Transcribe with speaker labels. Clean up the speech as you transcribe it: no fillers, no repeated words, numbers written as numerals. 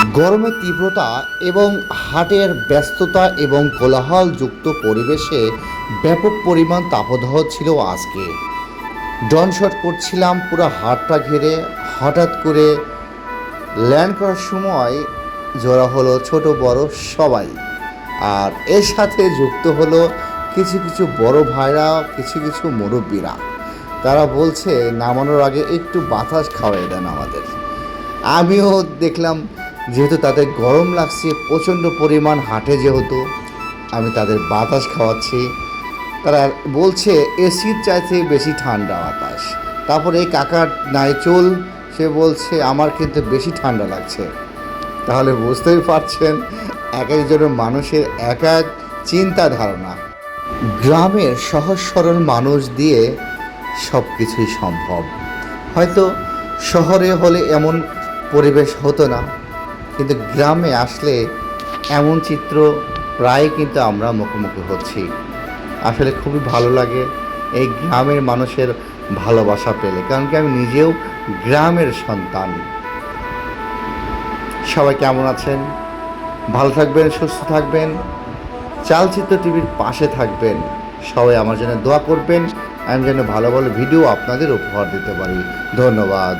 Speaker 1: গরমের তীব্রতা এবং হাটের ব্যস্ততা এবং কোলাহলযুক্ত পরিবেশে ব্যাপক পরিমাণ তাপদাহ ছিল আজকে। ডনশট করছিলাম পুরো হাটটা ঘিরে। হঠাৎ করে ল্যান্ড করার সময় জোড়া হলো ছোট বড় সবাই। আর এর সাথে যুক্ত হলো কিছু কিছু বড় ভাইরা, কিছু কিছু মুরব্বীরা। তারা বলছে নামানোর আগে একটু বাতাস খাওয়াই দেন আমাদের। আমিও দেখলাম, যেহেতু তাদের গরম লাগছে প্রচণ্ড পরিমাণ হাটে, যেহেতু আমি তাদের বাতাস খাওয়াচ্ছি। তারা বলছে এসির চাইতে বেশি ঠান্ডা বাতাস। তারপরে এই কাকার নাইচুল, সে বলছে আমার কিন্তু বেশি ঠান্ডা লাগছে। তাহলে বুঝতেই পারছেন এক একজনের মানুষের এক এক চিন্তা ধারণা। গ্রামের সহজ সরল মানুষ দিয়ে সব কিছুই সম্ভব। হয়তো শহরে হলে এমন পরিবেশ হতো না, কিন্তু গ্রামে আসলে এমন চিত্র প্রায় কিন্তু আমরা মুখোমুখি হচ্ছি। আসলে খুবই ভালো লাগে এই গ্রামের মানুষের ভালোবাসা পেলে, কারণ কি আমি নিজেও গ্রামের সন্তান। সবাই কেমন আছেন? ভালো থাকবেন, সুস্থ থাকবেন, চালচিত্র টিভির পাশে থাকবেন। সবাই আমার জন্য দোয়া করবেন, আমি যেন ভালো ভালো ভিডিও আপনাদের উপহার দিতে পারি। ধন্যবাদ।